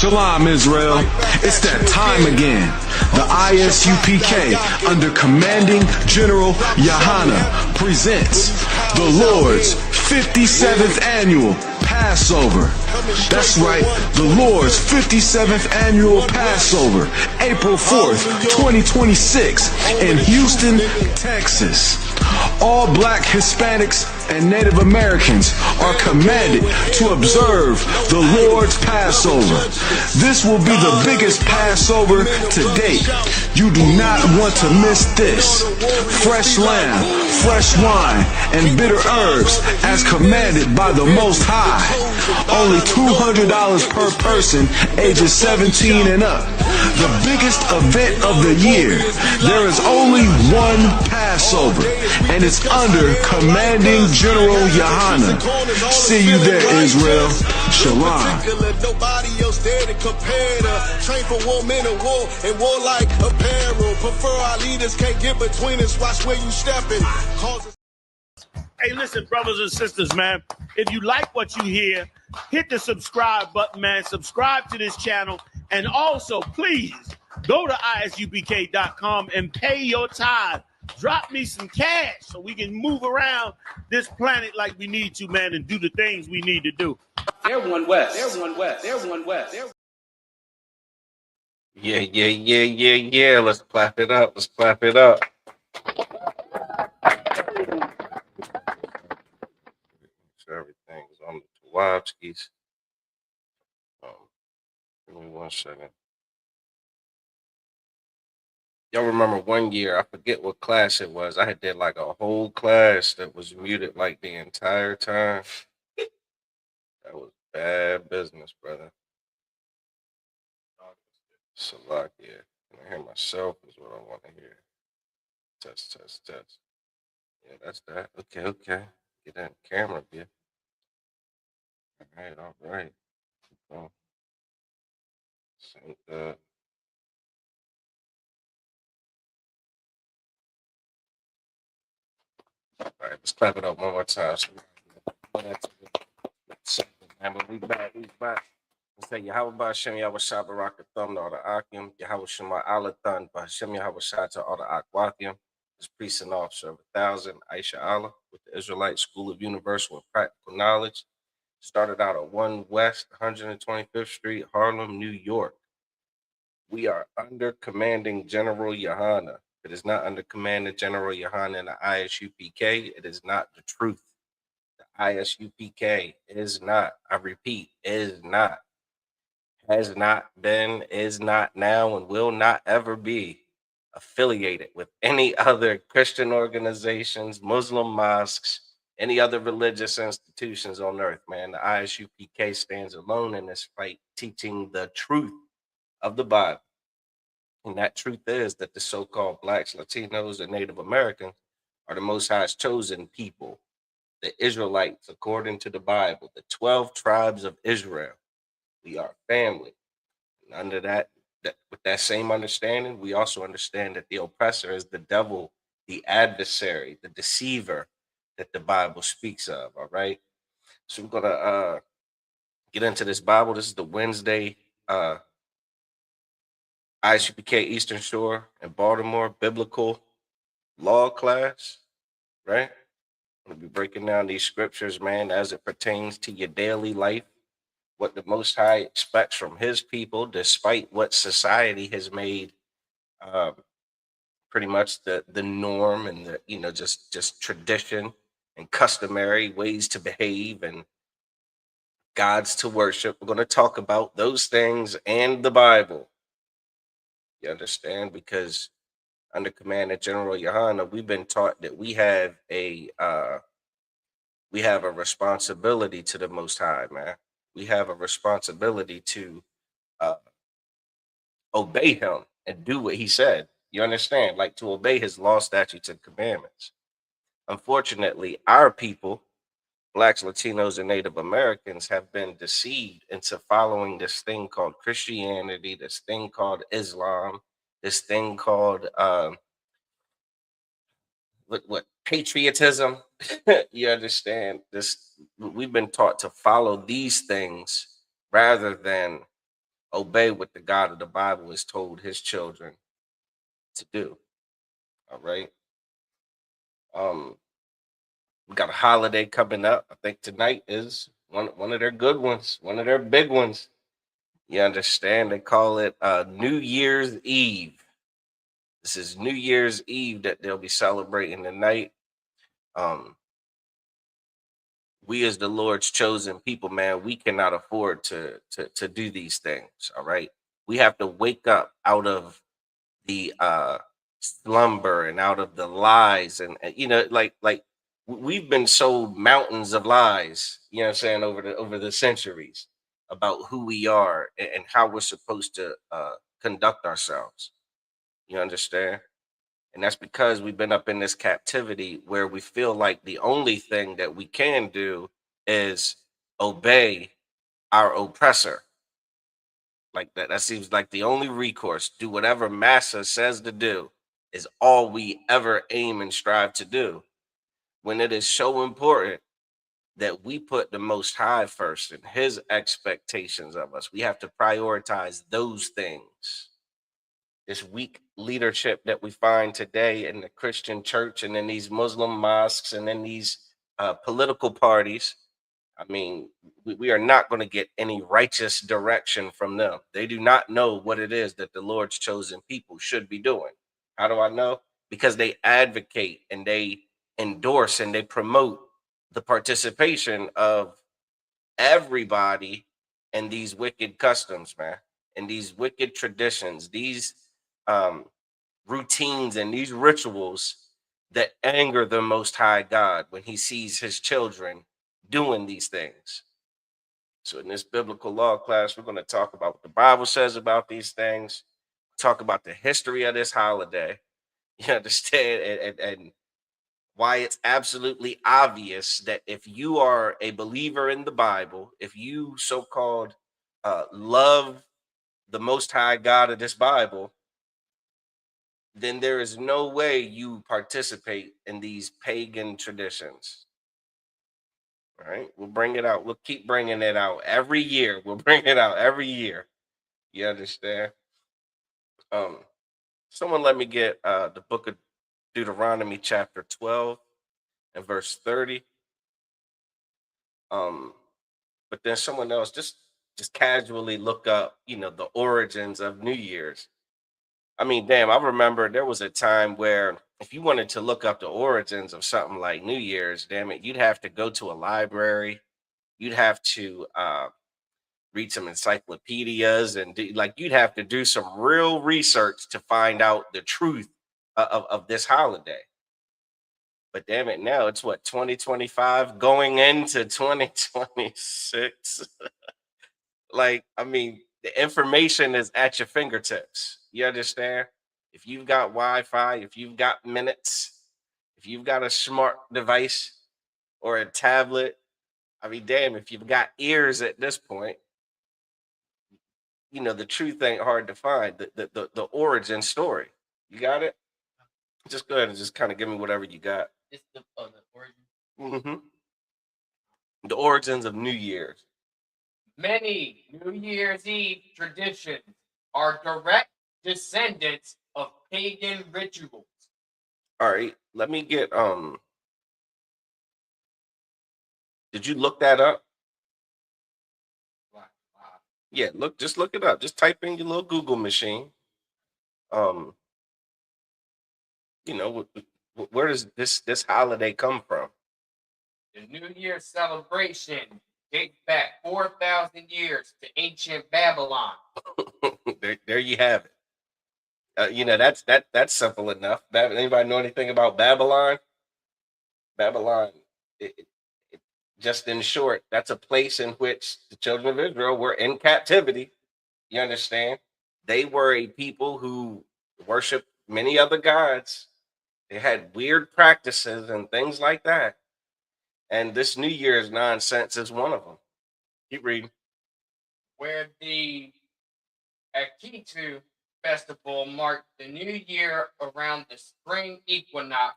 Shalom, Israel. It's that time again. The ISUPK, under Commanding General Yahana, presents the Lord's 57th Annual Passover. That's right, the Lord's 57th Annual Passover, April 4th, 2026, in Houston, Texas. All Black, Hispanics, and Native Americans are commanded to observe the Lord's Passover. This will be the biggest Passover to date. You do not want to miss this. Fresh lamb, fresh wine, and bitter herbs as commanded by the Most High. Only $200 per person ages 17 and up. The biggest event of the year. There is only one Passover, and it's under Commanding General Yahana. See you there, Israel. Shalom. Train for war, men of war, and warlike apparel. Prefer our leaders, can't get between us. Watch where you stepping. Hey, listen, brothers and sisters, man. If you like what you hear, hit the subscribe button, man. Subscribe to this channel. And also, please, go to ISUPK.com and pay your tithe. Drop me some cash so we can move around this planet like we need to, man, and do the things we need to do. They're one West. They're one West. They're one West. Yeah. Let's clap it up. Let's clap it up. Sure everything's on the Tuwabskis. Give me 1 second. Y'all remember one year, I forget what class it was. I did like a whole class that was muted like the entire time. That was bad business, brother. Salakia. Can I hear myself is what I want to hear. Test. Yeah, that's that. Okay. Get that camera, yeah. All right. Sync that. All right, let's clap it up one more time. We back. Let's say Yahweh Ba'Shem Yahweh Shah Barak Atham to all the Akim, Yahweh Shema Alathan, Ba'Shem Yahweh Shah to all the Akwathim, this priest and officer of 1,000, Aisha Allah, with the Israelite School of Universal and Practical Knowledge. Started out at 1 West 125th Street, Harlem, New York. We are under Commanding General Yahana. It is not under Commanding General Yahana in the ISUPK. It is not the truth. The ISUPK is not, I repeat, is not, has not been, is not now, and will not ever be affiliated with any other Christian organizations, Muslim mosques, any other religious institutions on earth, man. The ISUPK stands alone in this fight, teaching the truth of the Bible. And that truth is that the so-called Blacks, Latinos, and Native Americans are the Most High's chosen people, the Israelites, according to the Bible, the 12 tribes of Israel. We are family. And under that, with that same understanding, we also understand that the oppressor is the devil, the adversary, the deceiver that the Bible speaks of, all right? So we're going to get into this Bible. This is the Wednesday ISUPK Eastern Shore and Baltimore Biblical Law class, right? I'm going to be breaking down these scriptures, man, as it pertains to your daily life, what the Most High expects from his people, despite what society has made pretty much the norm and the, just tradition and customary ways to behave and gods to worship. We're going to talk about those things and the Bible. You understand? Because under Commander General Yahana, we've been taught that we have a responsibility to the Most High, man. We have a responsibility to obey him and do what he said. You understand? Like to obey his law, statutes, and commandments. Unfortunately, our people, Blacks, Latinos, and Native Americans, have been deceived into following this thing called Christianity, this thing called Islam, this thing called patriotism. You understand? We've been taught to follow these things rather than obey what the God of the Bible has told his children to do. All right. We got a holiday coming up. I think tonight is one of their good ones, one of their big ones. You understand? They call it New Year's Eve. This is New Year's Eve that they'll be celebrating tonight. We as the Lord's chosen people, man, we cannot afford to do these things. All right. We have to wake up out of the slumber and out of the lies and we've been sold mountains of lies, you know what I'm saying, over the centuries about who we are and how we're supposed to conduct ourselves. You understand? And that's because we've been up in this captivity where we feel like the only thing that we can do is obey our oppressor. Like that seems like the only recourse. Do whatever massa says to do is all we ever aim and strive to do. When it is so important that we put the Most High first and his expectations of us, we have to prioritize those things. This weak leadership that we find today in the Christian church and in these Muslim mosques and in these political parties, I mean, we are not going to get any righteous direction from them. They do not know what it is that the Lord's chosen people should be doing. How do I know? Because they advocate and they endorse and they promote the participation of everybody in these wicked customs, man, and these wicked traditions, these routines and these rituals that anger the Most High God when he sees his children doing these things. So in this biblical law class, we're going to talk about what the Bible says about these things, talk about the history of this holiday, you understand, and why it's absolutely obvious that if you are a believer in the Bible, if you so-called love the Most High God of this Bible, then there is no way you participate in these pagan traditions. All right, we'll bring it out. We'll keep bringing it out every year. We'll bring it out every year. You understand? Someone let me get the book of Deuteronomy chapter 12 and verse 30. But then someone else just casually look up, the origins of New Year's. I mean, damn, I remember there was a time where if you wanted to look up the origins of something like New Year's, damn it, you'd have to go to a library. You'd have to read some encyclopedias and you'd have to do some real research to find out the truth of this holiday. But damn it, now it's what, 2025 going into 2026. Like, I mean, the information is at your fingertips. You understand? If you've got Wi-Fi, if you've got minutes, if you've got a smart device or a tablet, I mean, damn, if you've got ears at this point, the truth ain't hard to find. The origin story. You got it? Just go ahead and just kind of give me whatever you got. It's the origin. Mm-hmm. The origins of New Year's. Many New Year's Eve traditions are direct descendants of pagan rituals. All right, let me get did you look that up? Yeah, just look it up. Just type in your little Google machine. Where does this holiday come from? The New Year celebration dates back 4,000 years to ancient Babylon. there you have it. That's simple enough. Anybody know anything about Babylon? Babylon, just in short, that's a place in which the children of Israel were in captivity. You understand? They were a people who worshiped many other gods. They had weird practices and things like that. And this New Year's nonsense is one of them. Keep reading. Where the Akitu festival marked the new year around the spring equinox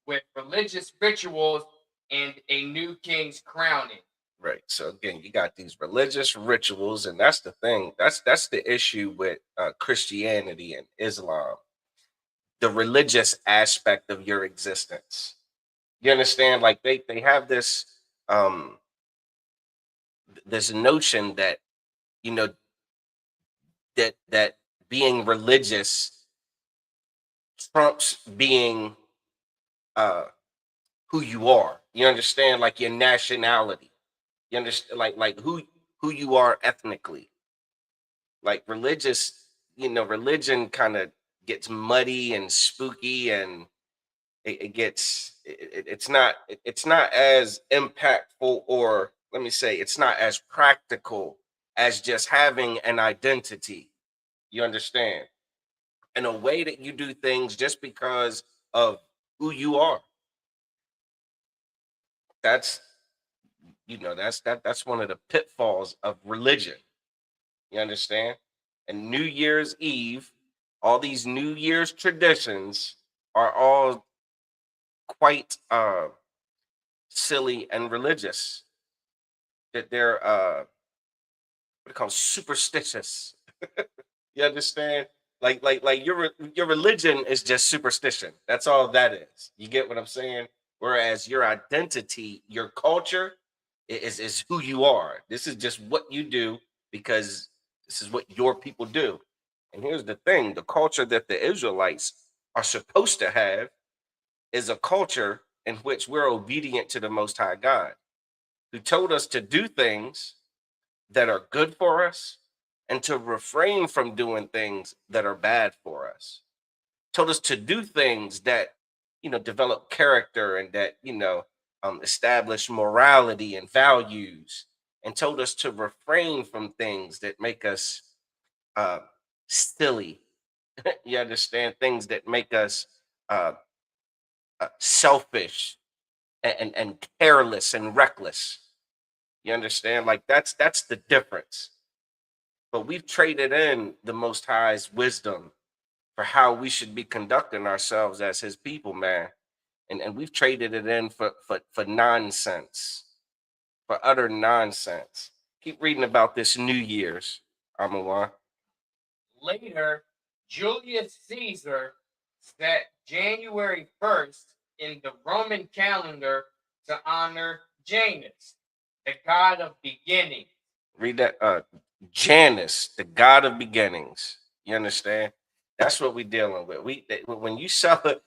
with religious rituals and a new king's crowning. Right. So again, you got these religious rituals, and that's the thing. That's the issue with Christianity and Islam. The religious aspect of your existence. You understand? Like they have this um this notion that you know that being religious trumps being uh who you are. You understand? Like your nationality. You understand? Like who you are ethnically. Like religion kind of gets muddy and spooky, and it's not as impactful, or let me say it's not as practical as just having an identity. You understand? In a way that you do things just because of who you are. That's that's one of the pitfalls of religion. You understand? And New Year's Eve, all these New Year's traditions are all quite silly and religious. That they're what they call superstitious. You understand? Like your religion is just superstition. That's all that is. You get what I'm saying? Whereas your identity, your culture is who you are. This is just what you do because this is what your people do. And here's the thing, the culture that the Israelites are supposed to have is a culture in which we're obedient to the Most High God, who told us to do things that are good for us and to refrain from doing things that are bad for us. Told us to do things that, develop character and that, establish morality and values, and told us to refrain from things that make us uh, silly. You understand? Things that make us uh, selfish and careless and reckless. You understand? Like that's the difference. But we've traded in the Most High's wisdom for how we should be conducting ourselves as His people, man. And we've traded it in for nonsense, for utter nonsense. Keep reading about this New Year's, Amawan. Later, Julius Caesar set January 1st in the Roman calendar to honor Janus, the god of beginning. Read that. Janus, the god of beginnings. You understand? That's what we're dealing with. When you sell it,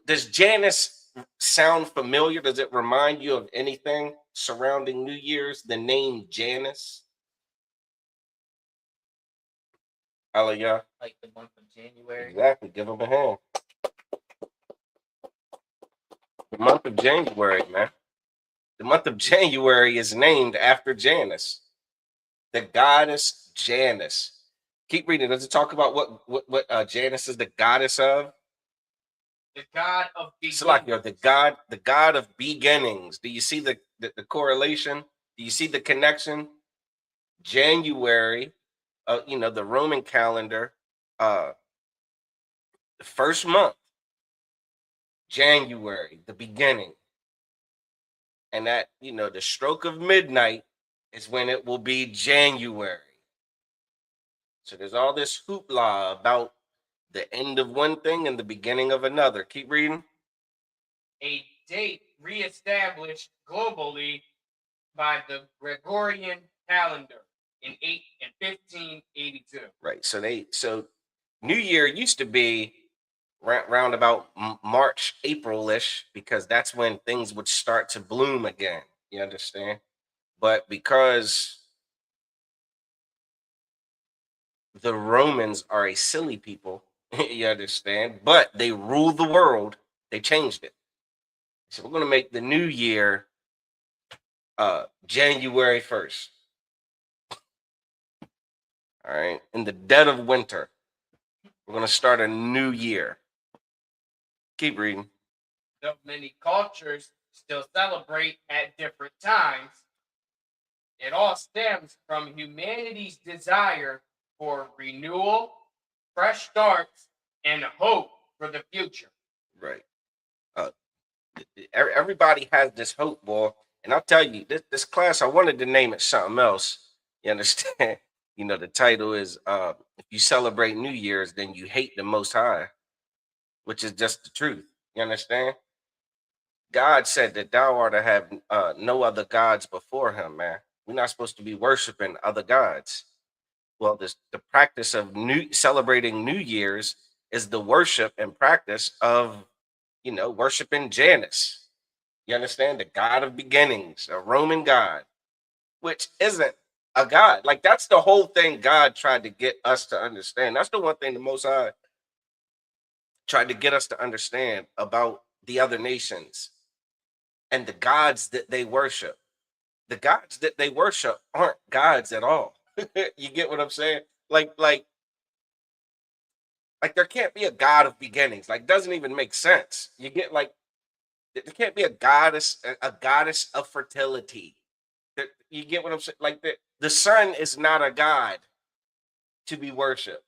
does Janus sound familiar? Does it remind you of anything surrounding New Year's? The name Janus? Aliyah. Like the month of January. Exactly. Give them a hand. The month of January, man. The month of January is named after Janus, the goddess Janus. Keep reading. Does it talk about what Janus is the goddess of? The god of beginnings. Salakio, the god of beginnings. Do you see the correlation? Do you see the connection? January, the Roman calendar, the first month, January, the beginning. And that, the stroke of midnight is when it will be January. So there's all this hoopla about the end of one thing and the beginning of another. Keep reading. A date reestablished globally by the Gregorian calendar in 1582. Right. So New Year used to be round about March, April-ish, because that's when things would start to bloom again. You understand? But because the Romans are a silly people, you understand, but they rule the world, they changed it. So we're going to make the new year January 1st. All right. In the dead of winter, we're going to start a new year. Keep reading. Though many cultures still celebrate at different times, it all stems from humanity's desire for renewal, fresh starts, and hope for the future. Right. Everybody has this hope, boy. And I'll tell you, this class, I wanted to name it something else. You understand? The title is if you celebrate New Year's, then you hate the Most High, which is just the truth. You understand? God said that thou art to have no other gods before him, man. We're not supposed to be worshiping other gods. Well, the practice of celebrating New Year's is the worship and practice of, worshiping Janus. You understand? The god of beginnings, a Roman god, which isn't a god. Like, that's the whole thing God tried to get us to understand. That's the one thing the Most High tried to get us to understand about the other nations and the gods that they worship. The gods that they worship aren't gods at all. You get what I'm saying? Like there can't be a god of beginnings. Like, doesn't even make sense. You get, like, there can't be a goddess of fertility. You get what I'm saying? Like, the sun is not a god to be worshipped.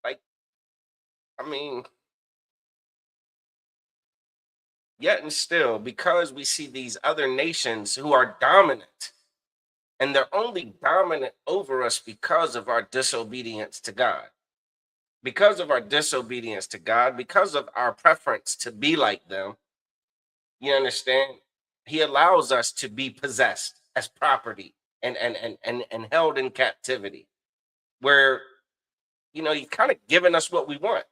Like, I mean, yet and still, because we see these other nations who are dominant, and they're only dominant over us because of our disobedience to God. Because of our disobedience to God, because of our preference to be like them, you understand? He allows us to be possessed as property and held in captivity, where he's kind of giving us what we want.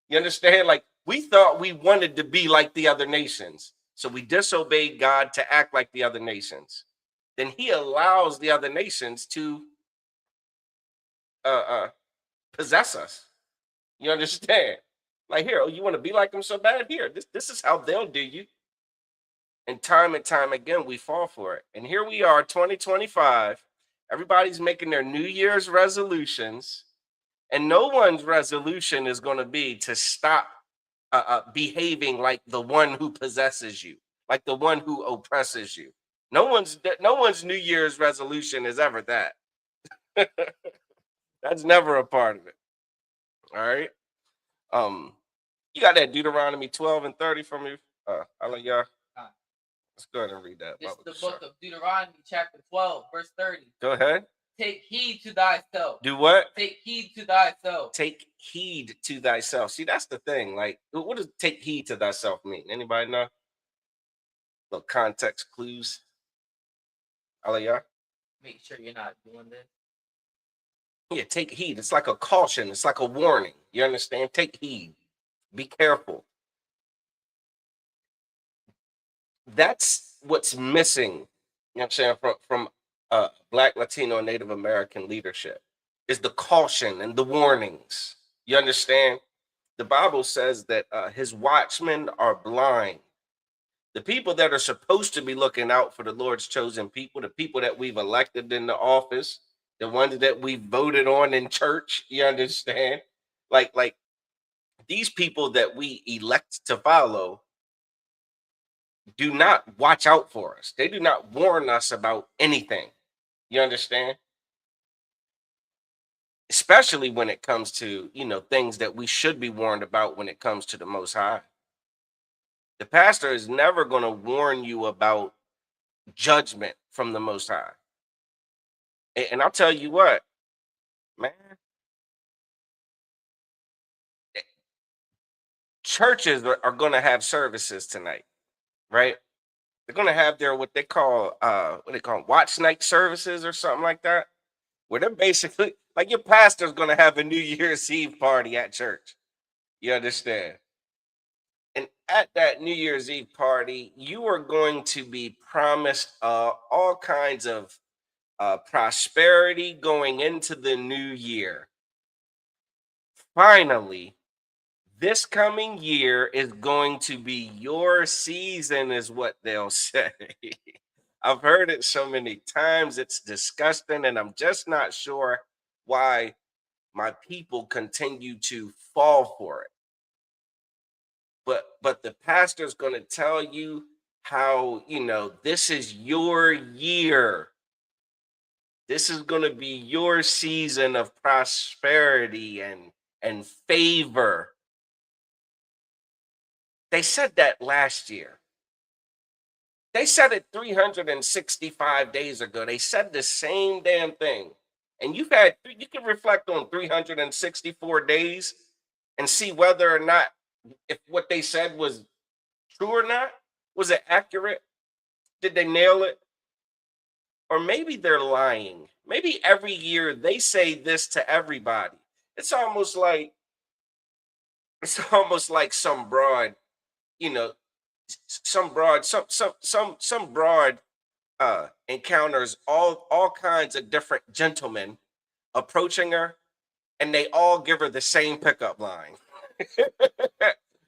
You understand? Like, we thought we wanted to be like the other nations, so we disobeyed God to act like the other nations. Then he allows the other nations to possess us. You understand? Like, here, you want to be like them so bad? Here, this is how they'll do you. And time again, we fall for it. And here we are, 2025. Everybody's making their New Year's resolutions, and no one's resolution is going to be to stop behaving like the one who possesses you, like the one who oppresses you. No one's New Year's resolution is ever that. That's never a part of it. All right. You got that Deuteronomy 12 and 30 from me? I'll let y'all. Let's go ahead and read that. This is the book of Deuteronomy, chapter 12, verse 30. Go ahead. Take heed to thyself. Do what? Take heed to thyself. Take heed to thyself. See, that's the thing. Like, what does take heed to thyself mean? Anybody know? Little context clues. I'll let y'all. Make sure you're not doing this. Yeah, take heed. It's like a caution. It's like a warning. You understand? Take heed. Be careful. That's what's missing, you know what I'm saying, from Black, Latino, and Native American leadership, is the caution and the warnings. You understand? The Bible says that his watchmen are blind. The people that are supposed to be looking out for the Lord's chosen people, the people that we've elected in the office, the ones that we voted on in church, you understand? Like these people that we elect to follow do not watch out for us. They do not warn us about anything. You understand? Especially when it comes to, things that we should be warned about when it comes to the Most High. The pastor is never going to warn you about judgment from the Most High. And I'll tell you what, man, churches are going to have services tonight, right? They're going to have their what they call watch night services or something like that, where they're basically like, your pastor's going to have a New Year's Eve party at church. You understand? And at that New Year's Eve party, you are going to be promised all kinds of prosperity going into the new year. Finally, this coming year is going to be your season, is what they'll say. I've heard it so many times, it's disgusting, and I'm just not sure why my people continue to fall for it. But the pastor's going to tell you how, this is your year. This is going to be your season of prosperity and favor. They said that last year. They said it 365 days ago. They said the same damn thing. And you can reflect on 364 days and see whether or not if what they said was true or not. Was it accurate? Did they nail it? Or maybe they're lying. Maybe every year they say this to everybody. It's almost like some broad, you know, some broad encounters all kinds of different gentlemen approaching her, and they all give her the same pickup line.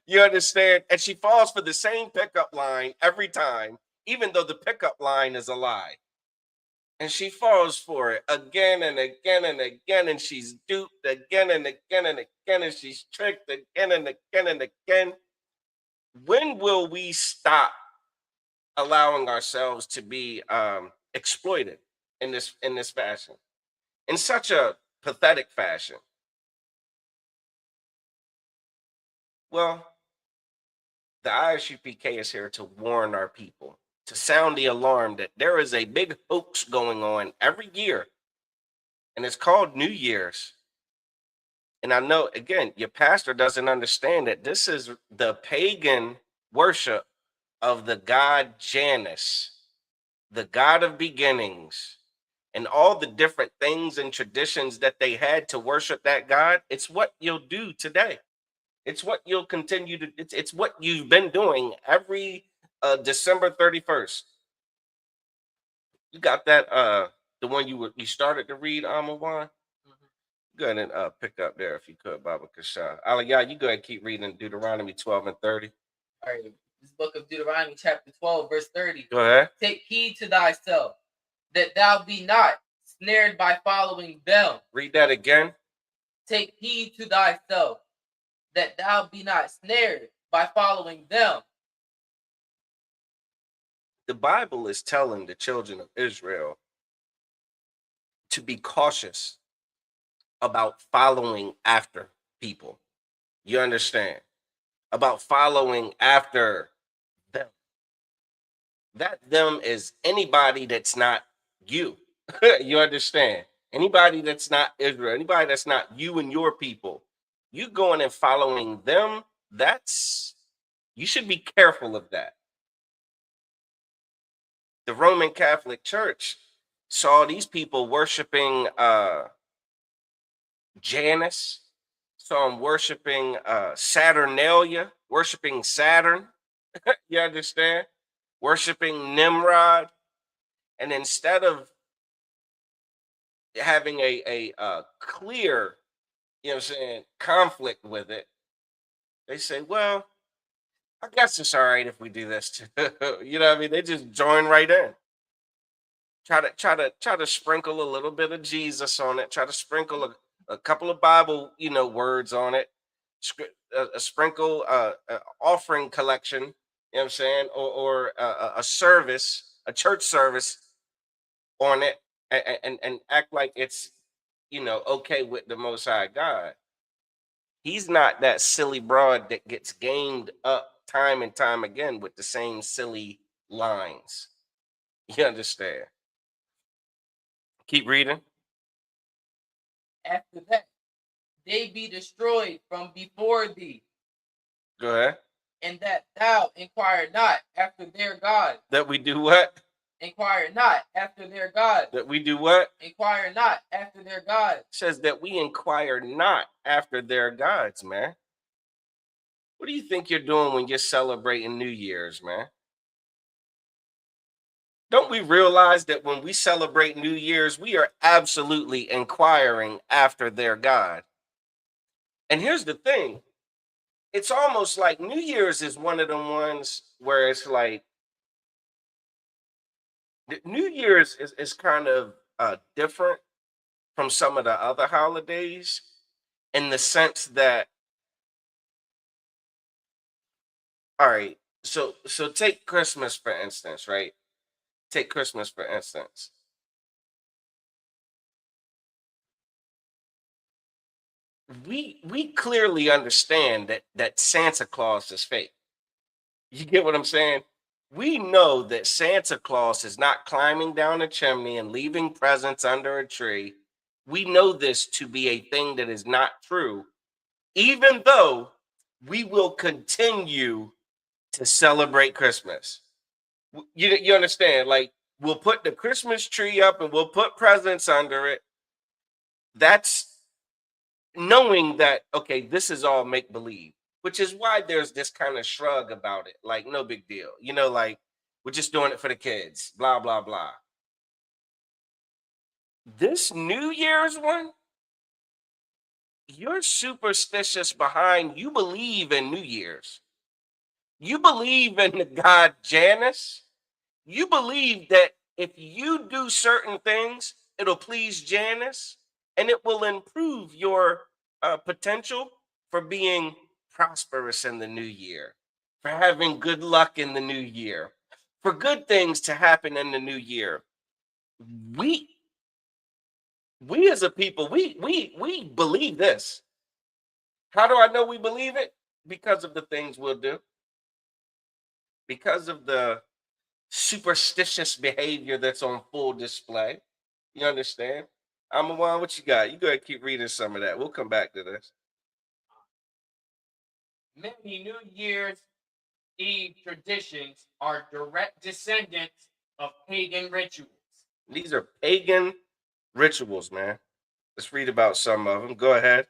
You understand? And she falls for the same pickup line every time, even though the pickup line is a lie. And she falls for it again and again and again, and she's duped again and again and again, and she's tricked again and again and again. When will we stop allowing ourselves to be exploited in this fashion, in such a pathetic fashion? Well, the ISUPK is here to warn our people, to sound the alarm that there is a big hoax going on every year, and it's called New Year's. And I know, again, your pastor doesn't understand that this is the pagan worship of the god Janus, the god of beginnings, and all the different things and traditions that they had to worship that god. It's what you'll do today. It's what you'll continue to. It's what you've been doing every December 31st. You got that? The one you started to read, Amawan. Go ahead and pick up there if you could, Baba Kasha. Aliyah, you go ahead and keep reading Deuteronomy 12 and 30. All right, this book of Deuteronomy, chapter 12, verse 30. Go ahead. Take heed to thyself, that thou be not snared by following them. Read that again. Take heed to thyself, that thou be not snared by following them. The Bible is telling the children of Israel to be cautious about following after people. You understand? About following after them. That them is anybody that's not you. You understand? Anybody that's not Israel, anybody that's not you and your people. You going and following them, you should be careful of that. The Roman Catholic Church saw these people worshiping Janus, saw them worshiping Saturnalia, worshiping Saturn. You understand? Worshiping Nimrod. And instead of having a clear, conflict with it, they say, well, I guess it's all right if we do this too. You know what I mean? They just join right in. Try to sprinkle a little bit of Jesus on it. Try to sprinkle a couple of Bible, words on it. A sprinkle, offering collection. You know what I'm saying? Or a service, a church service on it, and act like it's, okay with the Most High God. He's not that silly broad that gets gamed up time and time again with the same silly lines. You understand? Keep reading. After that, they be destroyed from before thee. Go ahead. And that thou inquire not after their God. That we do what? Inquire not after their God. That we do what? Inquire not after their God. It says that we inquire not after their gods, man. What do you think you're doing when you're celebrating New Year's, man? Don't we realize that when we celebrate New Year's, we are absolutely inquiring after their God? And here's the thing. It's almost like New Year's is one of the ones where it's like, New Year's is kind of different from some of the other holidays in the sense that, all right, so take Christmas, for instance, right? Take Christmas, for instance. We clearly understand that Santa Claus is fake. You get what I'm saying? We know that Santa Claus is not climbing down a chimney and leaving presents under a tree. We know this to be a thing that is not true, even though we will continue to celebrate Christmas. You understand? Like, we'll put the Christmas tree up and we'll put presents under it. That's knowing that, okay, this is all make believe, which is why there's this kind of shrug about it. Like, no big deal. Like, we're just doing it for the kids, blah, blah, blah. This New Year's one, you're superstitious behind, you believe in New Year's. You believe in the god Janus. You believe that if you do certain things, it'll please Janus and it will improve your potential for being prosperous in the new year, for having good luck in the new year, for good things to happen in the new year. We as a people, we believe this. How do I know we believe it? Because of the things we'll do. Because of the superstitious behavior that's on full display. You understand? Amawan, what you got? You go ahead and keep reading some of that. We'll come back to this. Many New Year's Eve traditions are direct descendants of pagan rituals. These are pagan rituals, man. Let's read about some of them. Go ahead.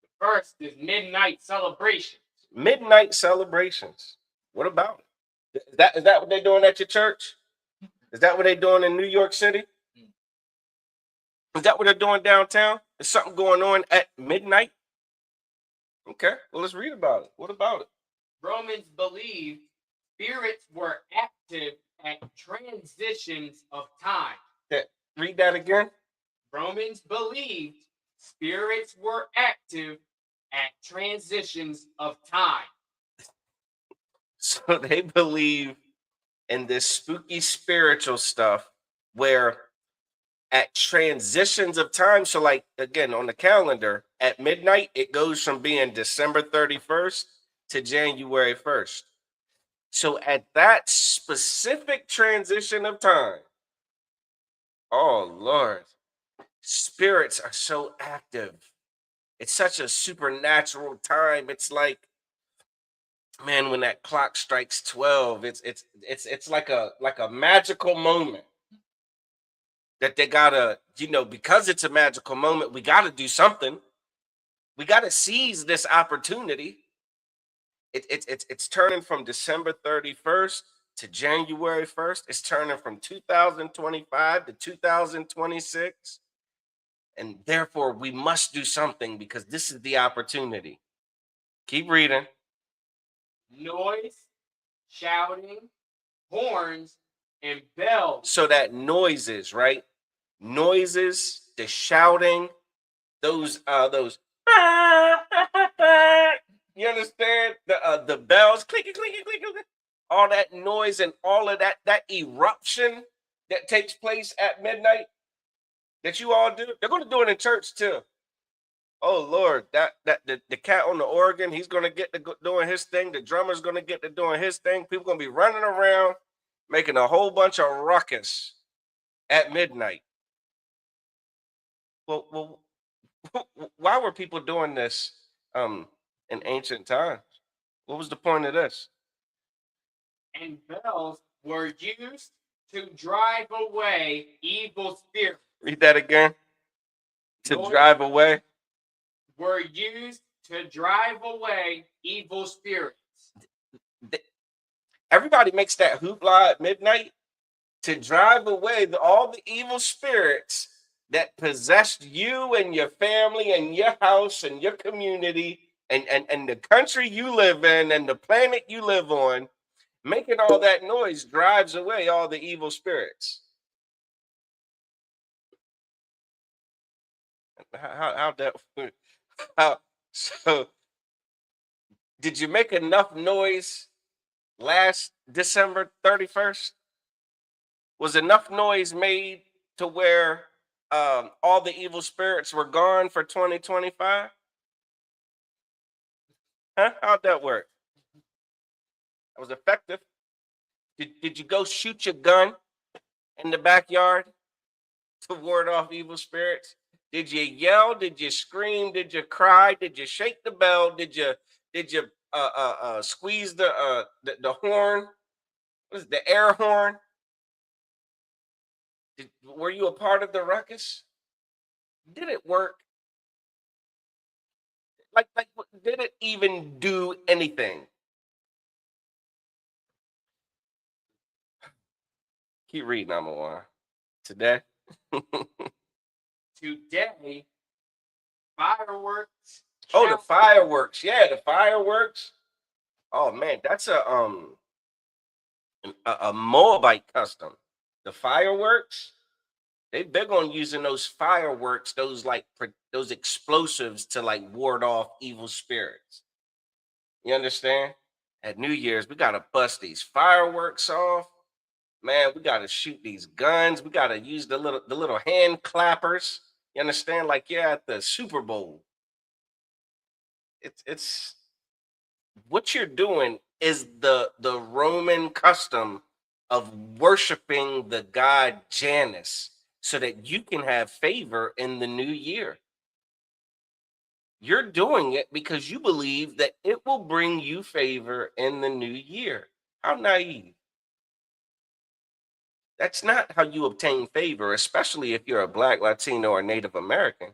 The first is midnight celebrations. Midnight celebrations. What about it? Is that what they're doing at your church? Is that what they're doing in New York City? Is that what they're doing downtown? Is something going on at midnight? Okay, well, let's read about it. What about it? Romans believed spirits were active at transitions of time. Read that again. Romans believed spirits were active at transitions of time. So they believe in this spooky spiritual stuff where at transitions of time, so like, again, on the calendar, at midnight, it goes from being December 31st to January 1st. So at that specific transition of time, oh Lord, spirits are so active. It's such a supernatural time. It's like, man, when that clock strikes 12, it's like a magical moment that they gotta, because it's a magical moment, we gotta do something. We gotta seize this opportunity. It's turning from December 31st to January 1st. It's turning from 2025 to 2026. And therefore, we must do something because this is the opportunity. Keep reading. Noise, shouting, horns, and bells. So that noises, right? Noises, the shouting, those you understand? The bells, clicky, clicky, clicky, clicky, all that noise and all of that eruption that takes place at midnight that you all do. They're going to do it in church too. Oh Lord, the cat on the organ, he's going to get to doing his thing. The drummer's going to get to doing his thing. People going to be running around making a whole bunch of ruckus at midnight. Well, why were people doing this in ancient times? What was the point of this? And bells were used to drive away evil spirits. Read that again. To drive away. Were used to drive away evil spirits. Everybody makes that hoopla at midnight to drive away all the evil spirits that possessed you and your family and your house and your community and the country you live in and the planet you live on. Making all that noise drives away all the evil spirits. So did you make enough noise last December 31st? Was enough noise made to where all the evil spirits were gone for 2025? Huh? How'd that work? That was effective. Did you go shoot your gun in the backyard to ward off evil spirits? Did you yell? Did you scream? Did you cry? Did you shake the bell? Did you squeeze the horn? What is it, the air horn? Were you a part of the ruckus? Did it work? Like, did it even do anything? Keep reading, number one. Today. Today, fireworks. Oh, the challenge- fireworks. Yeah, the fireworks. Oh man, that's a Moabite custom. The fireworks. They big on using those fireworks, those explosives to like ward off evil spirits. You understand? At New Year's, we gotta bust these fireworks off. Man, we gotta shoot these guns. We gotta use the little hand clappers. You understand? Like, yeah, at the Super Bowl. It's what you're doing is the Roman custom of worshiping the god Janus so that you can have favor in the new year. You're doing it because you believe that it will bring you favor in the new year. How naive. That's not how you obtain favor, especially if you're a Black, Latino, or Native American.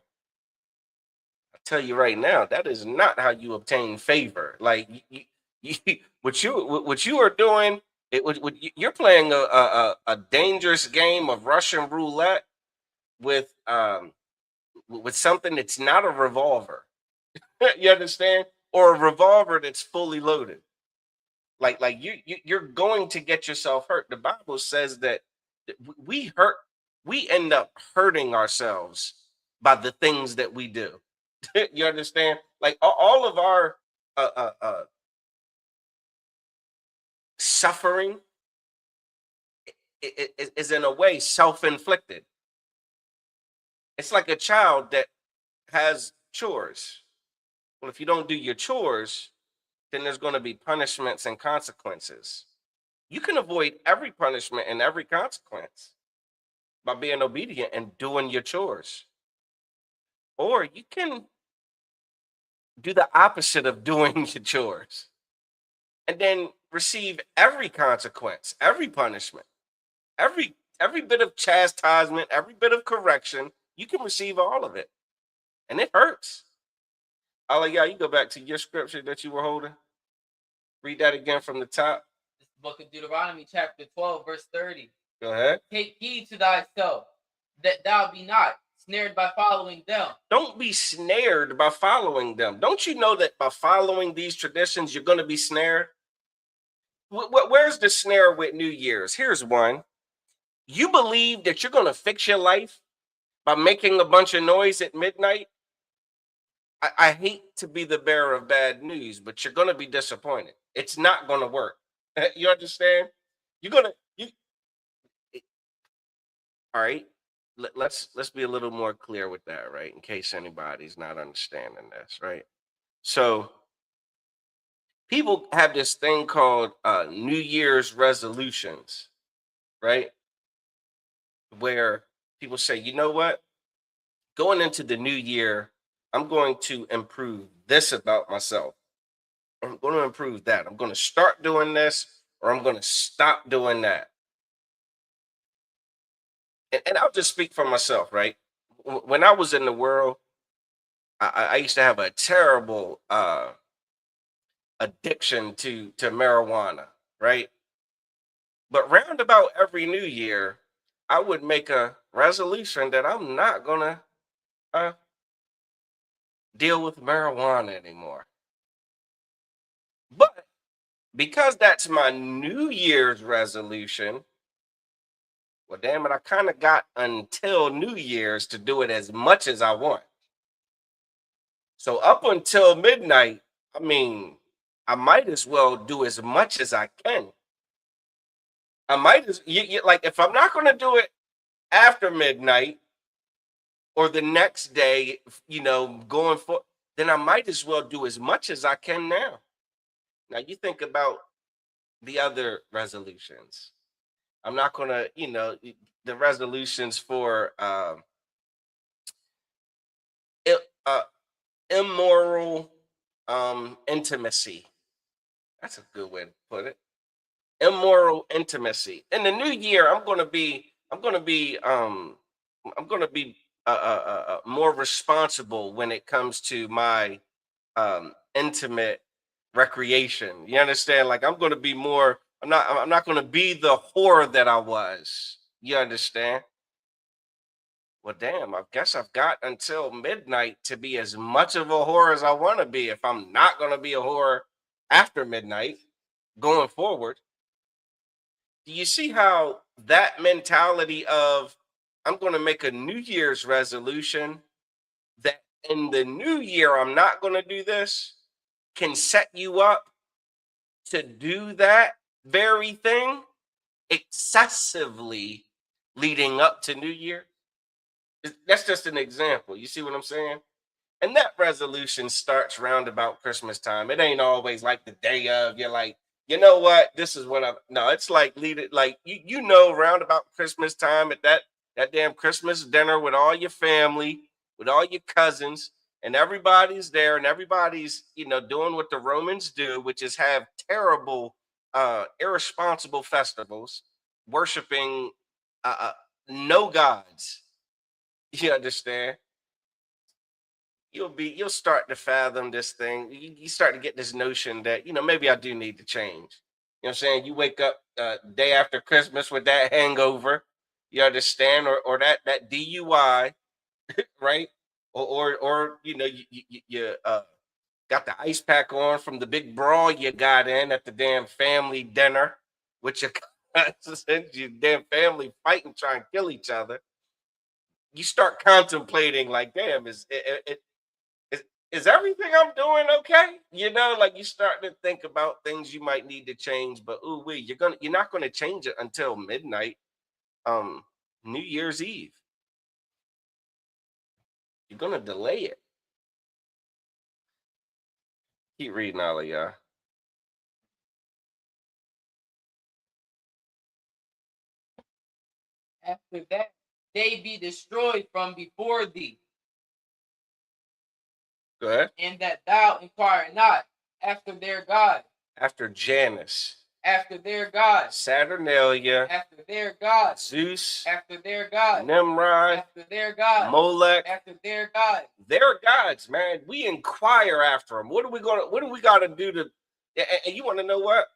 I tell you right now, that is not how you obtain favor. Like what you are doing, you're playing a dangerous game of Russian roulette with something that's not a revolver. You understand? Or a revolver that's fully loaded. Like you're going to get yourself hurt. The Bible says that we end up hurting ourselves by the things that we do. You understand? Like all of our suffering is in a way self-inflicted. It's like a child that has chores. Well, if you don't do your chores, then there's going to be punishments and consequences. You can avoid every punishment and every consequence by being obedient and doing your chores. Or you can do the opposite of doing your chores and then receive every consequence, every punishment, every bit of chastisement, every bit of correction. You can receive all of it. And it hurts. All of y'all, you go back to your scripture that you were holding. Read that again from the top. This book of Deuteronomy, chapter 12, verse 30. Go ahead. Take heed to thyself, that thou be not snared by following them. Don't be snared by following them. Don't you know that by following these traditions, you're going to be snared? Where's the snare with New Year's? Here's one. You believe that you're going to fix your life by making a bunch of noise at midnight? I hate to be the bearer of bad news, but you're going to be disappointed. It's not going to work. You understand? All right. Let's be a little more clear with that, right? In case anybody's not understanding this, right? So people have this thing called New Year's resolutions, right? Where people say, you know what? Going into the new year, I'm going to improve this about myself. I'm going to improve that. I'm going to start doing this, or I'm going to stop doing that. And I'll just speak for myself, right? When I was in the world, I used to have a terrible addiction to marijuana, right? But round about every new year, I would make a resolution that I'm not going to deal with marijuana anymore. But because that's my New Year's resolution, well, damn it, I kind of got until New Year's to do it as much as I want. So up until midnight, I mean, I might as well do as much as I can. I might as like, if I'm not going to do it after midnight or the next day, going for, then I might as well do as much as I can now. Now you think about the other resolutions. I'm not gonna, the resolutions for uh, immoral intimacy. That's a good way to put it. Immoral intimacy. In the new year, I'm gonna be more responsible when it comes to my intimate recreation. You understand? Like I'm gonna be more. I'm not gonna be the whore that I was. You understand? Well, damn. I guess I've got until midnight to be as much of a whore as I want to be. If I'm not gonna be a whore after midnight, going forward. Do you see how that mentality of I'm going to make a New Year's resolution that in the new year I'm not going to do this can set you up to do that very thing excessively leading up to New Year? That's just an example. You see what I'm saying? And that resolution starts round about Christmas time. It ain't always like the day of. You're like, you know what? This is when I'm. No, it's like lead it. Like round about Christmas time at that damn Christmas dinner with all your family, with all your cousins, and everybody's there, and everybody's doing what the Romans do, which is have terrible, irresponsible festivals, worshiping no gods. You understand? You'll start to fathom this thing. You start to get this notion that maybe I do need to change. You know what I'm saying? You wake up day after Christmas with that hangover. You understand, or that DUI, right? Or you got the ice pack on from the big brawl you got in at the damn family dinner with your cousins, your damn family fighting, trying to kill each other. You start contemplating like, damn, is everything I'm doing okay? Like you start to think about things you might need to change, but you're not gonna change it until midnight, um, New Year's Eve. You're gonna delay it. Keep reading, all y'all. After that, they be destroyed from before thee, Go ahead. and that thou inquire not after their God, After Janus, after their God, Saturnalia, after their God, Zeus, after their God, Nimrod, after their God, Molech, after their God. their gods, man. We inquire after them. What do we gotta do to and you want to know what?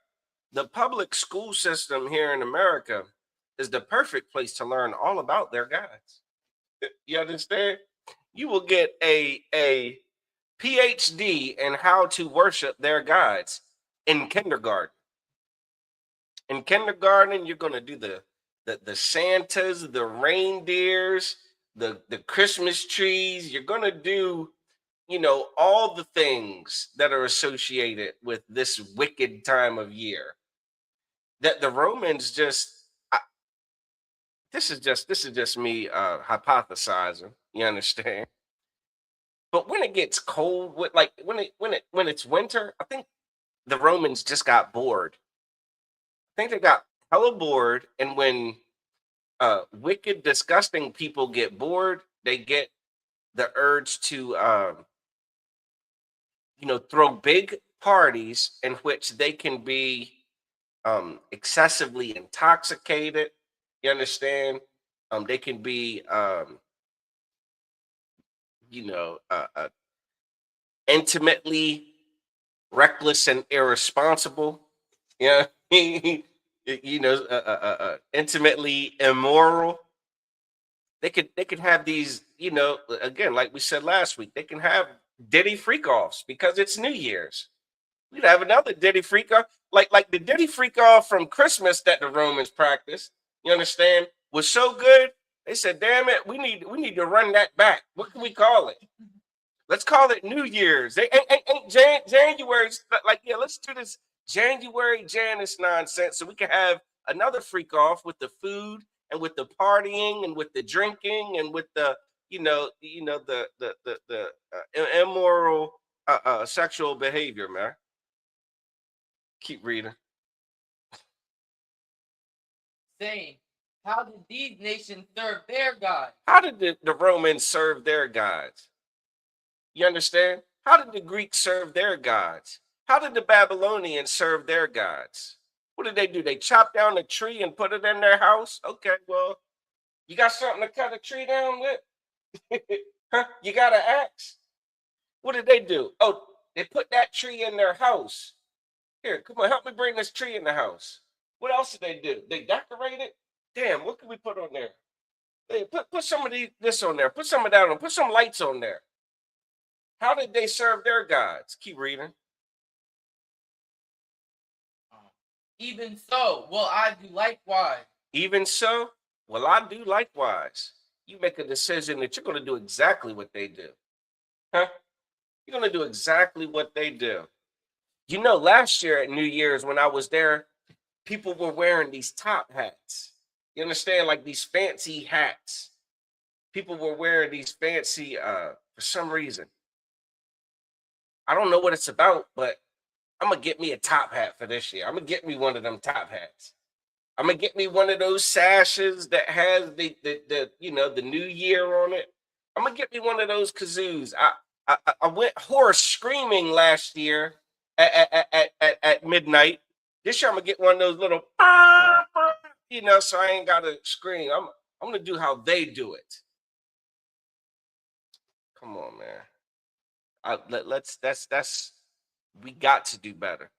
The public school system here in America is the perfect place to learn all about their gods. You understand? You will get a PhD in how to worship their gods in kindergarten. In kindergarten, you're gonna do the Santas, the reindeers, the Christmas trees. You're gonna do all the things that are associated with this wicked time of year that the Romans this is just me hypothesizing. You understand? But when it gets cold, when it's winter, I think the Romans just got bored. I think they got hella bored, and when wicked, disgusting people get bored, they get the urge to throw big parties in which they can be excessively intoxicated. You understand? They can be, intimately reckless and irresponsible. Yeah, intimately immoral. They could have these. Again, like we said last week, they can have Diddy freak offs because it's New Year's. We'd have another Diddy freak off, like the Diddy freak off from Christmas that the Romans practiced. You understand? Was so good. They said, "Damn it, we need to run that back. What can we call it? Let's call it New Year's. They ain't January. Like, yeah, let's do this January Janus nonsense so we can have another freak off with the food and with the partying and with the drinking and with the immoral sexual behavior, man." Keep reading. saying, how did these nations serve their God? How did the Romans serve their gods? You understand? How did the Greeks serve their gods? How did the Babylonians serve their gods? What did they do? They chopped down a tree and put it in their house? Okay, well, you got something to cut a tree down with? Huh? You got an axe? What did they do? Oh, they put that tree in their house. Here, come on, help me bring this tree in the house. What else did they do? They decorated? Damn, what can we put on there? Hey, put some of this on there. Put some of that on. Put some lights on there. How did they serve their gods? Keep reading. Even so, will I do likewise. Even so, will I do likewise. You make a decision that you're going to do exactly what they do. Huh? You're going to do exactly what they do. You know, last year at New Year's when I was there, people were wearing these top hats. You understand? Like these fancy hats. People were wearing these fancy, for some reason. I don't know what it's about, but I'm going to get me a top hat for this year. I'm going to get me one of them top hats. I'm going to get me one of those sashes that has the the new year on it. I'm going to get me one of those kazoos. I went horse screaming last year at midnight. This year I'm going to get one of those little, so I ain't got to scream. I'm going to do how they do it. Come on, man. We got to do better.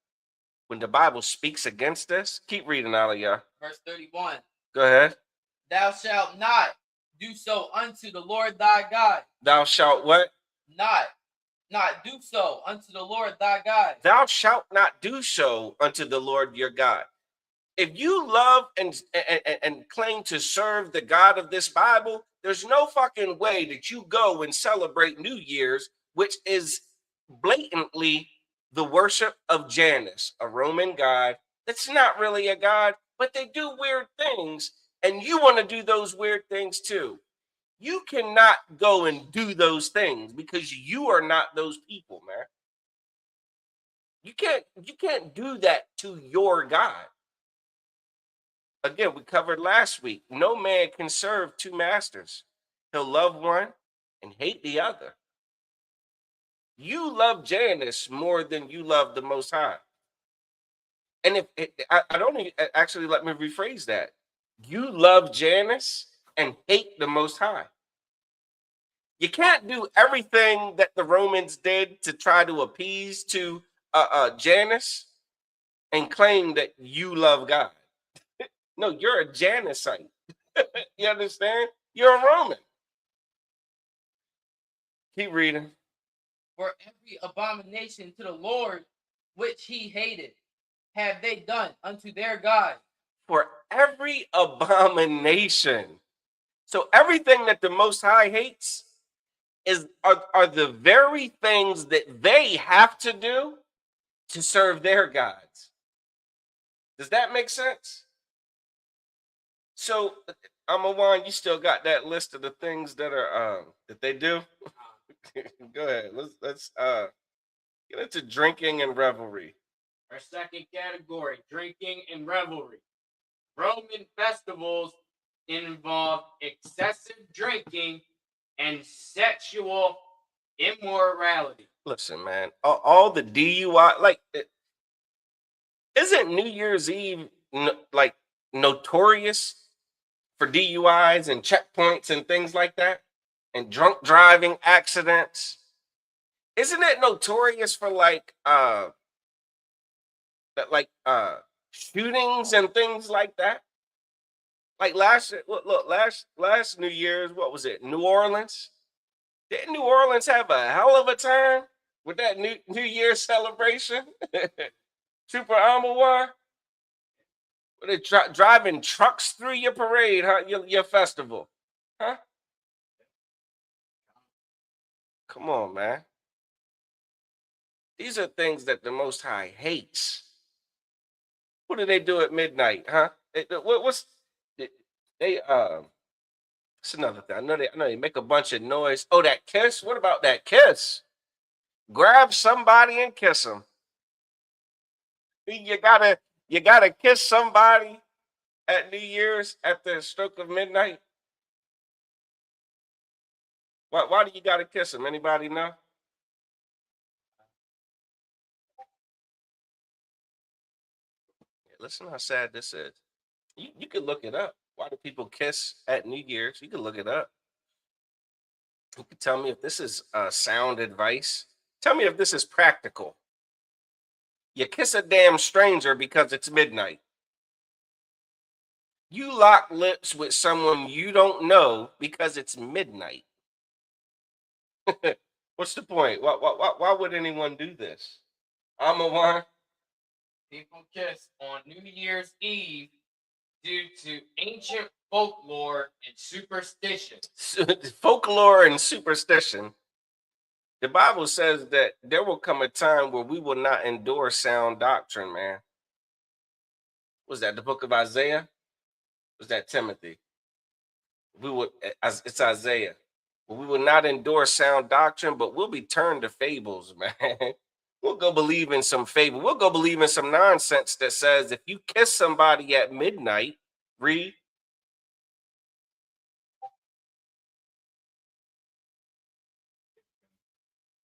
When the Bible speaks against us, keep reading, Aliyah. Verse 31. Go ahead. Thou shalt not do so unto the Lord thy God. Thou shalt what? Not do so unto the Lord thy God. Thou shalt not do so unto the Lord your God. If you love and claim to serve the God of this Bible, there's no fucking way that you go and celebrate New Year's, which is blatantly the worship of Janus, a Roman god that's not really a god, but they do weird things, and you want to do those weird things too. You cannot go and do those things because you are not those people, man. You can't do that to your God. Again, we covered last week. No man can serve two masters. He'll love one and hate the other. You love Janus more than you love the Most High. And I don't actually, let me rephrase that. You love Janus and hate the Most High. You can't do everything that the Romans did to try to appease to Janus and claim that you love God. No, you're a Janusite. You understand? You're a Roman. Keep reading. For every abomination to the Lord which he hated, have they done unto their God. For every abomination. So everything that the Most High hates are the very things that they have to do to serve their gods. Does that make sense? So, Amawan, you still got that list of the things that are that they do? Go ahead. Let's get into drinking and revelry. Our second category, drinking and revelry. Roman festivals involve excessive drinking and sexual immorality. Listen, man, all the DUI, like, isn't New Year's Eve like notorious for DUIs and checkpoints and things like that, and drunk driving accidents? Isn't it notorious for shootings and things like that? Like last New Year's, what was it? New Orleans. Didn't New Orleans have a hell of a time with that New Year's celebration? Super Amawar? Were they driving trucks through your parade, huh? Your festival, huh? Come on, man. These are things that the Most High hates. What do they do at midnight, huh? It's another thing. I know they make a bunch of noise. Oh, that kiss. What about that kiss? Grab somebody and kiss them. You gotta kiss somebody at New Year's at the stroke of midnight? Why do you got to kiss them? Anybody know? Listen how sad this is. You can look it up. Why do people kiss at New Year's? You can look it up. You can tell me if this is sound advice. Tell me if this is practical. You kiss a damn stranger because it's midnight. You lock lips with someone you don't know because it's midnight. What's the point? Why would anyone do this? I'm a one. People kiss on New Year's Eve due to ancient folklore and superstition. Folklore and superstition. The Bible says that there will come a time where we will not endure sound doctrine, man. Was that the book of Isaiah? Was that Timothy? It's Isaiah. We will not endure sound doctrine, but we'll be turned to fables, man. We'll go believe in some fable. We'll go believe in some nonsense that says if you kiss somebody at midnight, read.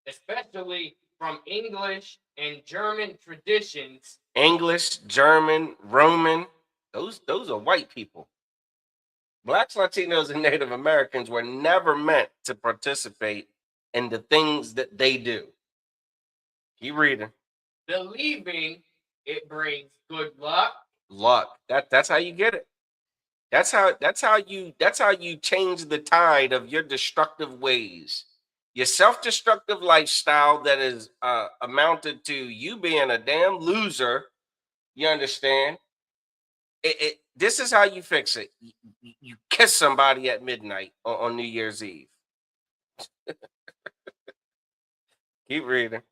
Especially from English and German traditions. English, German, Roman, those are white people. Blacks, Latinos, and Native Americans were never meant to participate in the things that they do. Keep reading. Believing it brings good luck. Luck. That's how you get it. That's how you change the tide of your destructive ways. Your self-destructive lifestyle that is amounted to you being a damn loser. You understand? This is how you fix it. You kiss somebody at midnight on New Year's Eve. Keep reading.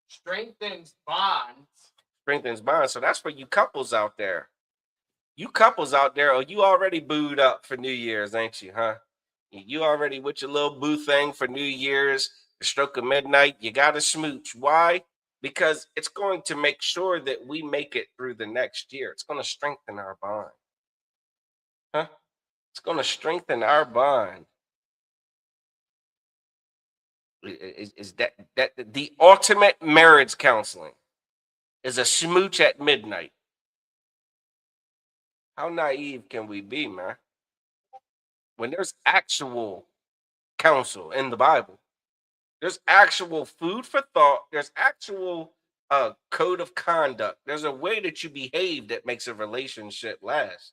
Strengthens bonds. Strengthens bonds. So that's for you couples out there. You couples out there, you already booed up for New Year's, ain't you, huh? You already with your little boo thing for New Year's, the stroke of midnight. You got to smooch. Why? Because it's going to make sure that we make it through the next year. It's going to strengthen our bond. Huh? It's going to strengthen our bond. Is that the ultimate marriage counseling is a smooch at midnight? How naive can we be, man? When there's actual counsel in the Bible, there's actual food for thought, there's actual code of conduct, there's a way that you behave that makes a relationship last.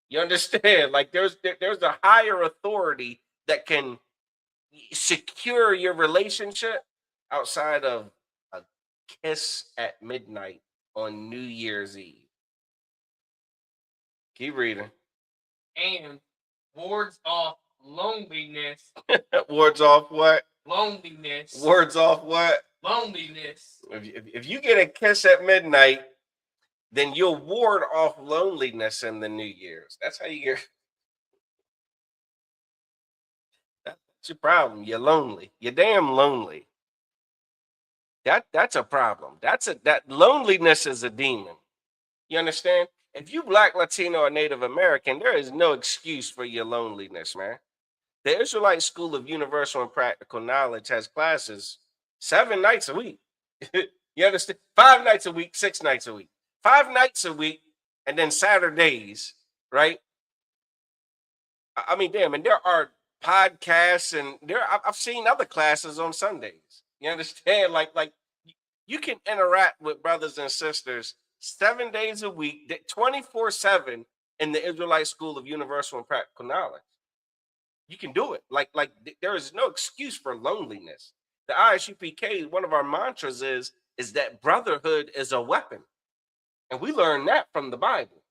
You understand? Like there's a higher authority that can secure your relationship outside of a kiss at midnight on New Year's Eve. Keep reading. And wards off loneliness. Wards off what? Loneliness. Wards off what? Loneliness. If you get a kiss at midnight, then you'll ward off loneliness in the New Year's. That's how you get. That's your problem. You're lonely. You're damn lonely. That's a problem. That loneliness is a demon. You understand? If you Black, Latino, or Native American, there is no excuse for your loneliness, man. The Israelite School of Universal and Practical Knowledge has classes 7 nights a week. You understand? 5 nights a week, 6 nights a week. 5 nights a week, and then Saturdays, right? I mean, damn, and there are podcasts, and I've seen other classes on Sundays. You understand? Like you can interact with brothers and sisters 7 days a week, 24/7 in the Israelite School of Universal and Practical Knowledge. You can do it. Like there is no excuse for loneliness. The ISUPK, one of our mantras is that brotherhood is a weapon. And we learn that from the Bible.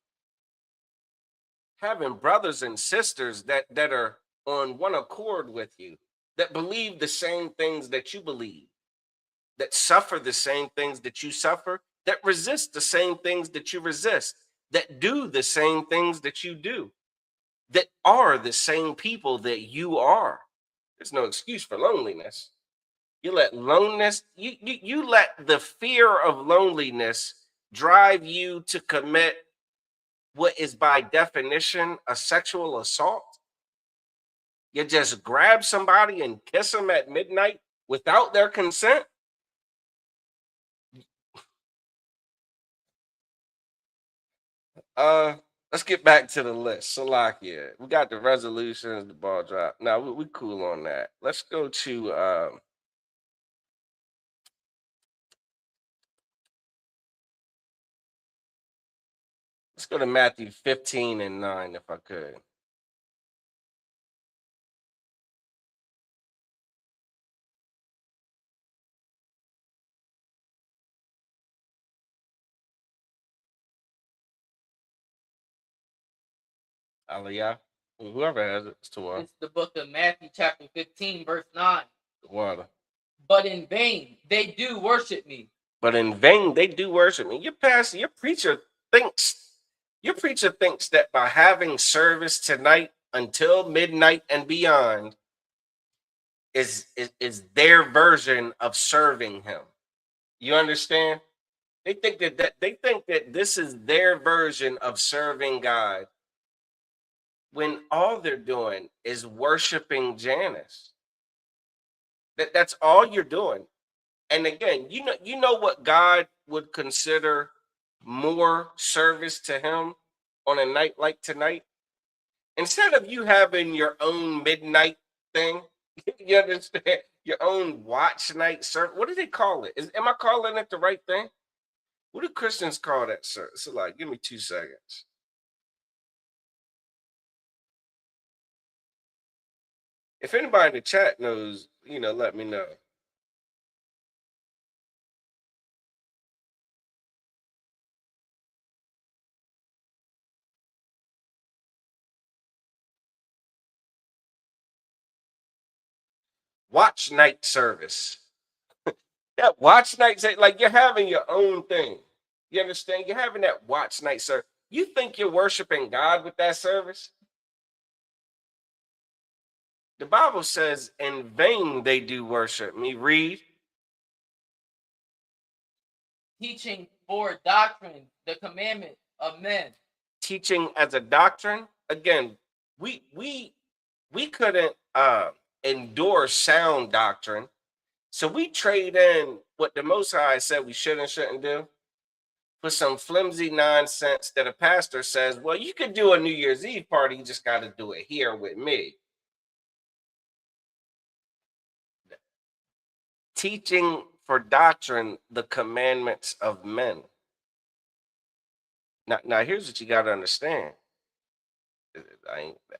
Having brothers and sisters that are on one accord with you, that believe the same things that you believe, that suffer the same things that you suffer, that resist the same things that you resist, that do the same things that you do, that are the same people that you are. There's no excuse for loneliness. You let loneliness, you let the fear of loneliness drive you to commit what is by definition a sexual assault? You just grab somebody and kiss them at midnight without their consent? Let's get back to the list. Salakia. We got the resolutions, the ball drop. Now we cool on that. Let's go to Matthew 15 and 9, if I could. Aliyah. Whoever has it, it's to It's the book of Matthew, chapter 15, verse 9. water. But in vain they do worship me. But in vain they do worship me. Your pastor, your preacher thinks that by having service tonight until midnight and beyond is their version of serving him. You understand? They think that this is their version of serving God, when all they're doing is worshiping Janus. That's all you're doing. And again, you know what God would consider more service to him on a night like tonight? Instead of you having your own midnight thing, you understand, your own watch night service. What do they call it? Am I calling it the right thing? What do Christians call that service? So like, give me 2 seconds. If anybody in the chat knows, let me know. Watch night service. Yeah, watch night, like you're having your own thing. You understand? You're having that watch night service. You think you're worshiping God with that service? The Bible says, in vain they do worship me. Read. Teaching for doctrine, the commandment of men. Teaching as a doctrine. Again, we couldn't endure sound doctrine. So we trade in what the Most High said we should and shouldn't do for some flimsy nonsense that a pastor says, well, you could do a New Year's Eve party, you just got to do it here with me. Teaching for doctrine the commandments of men. Now here's what you got to understand.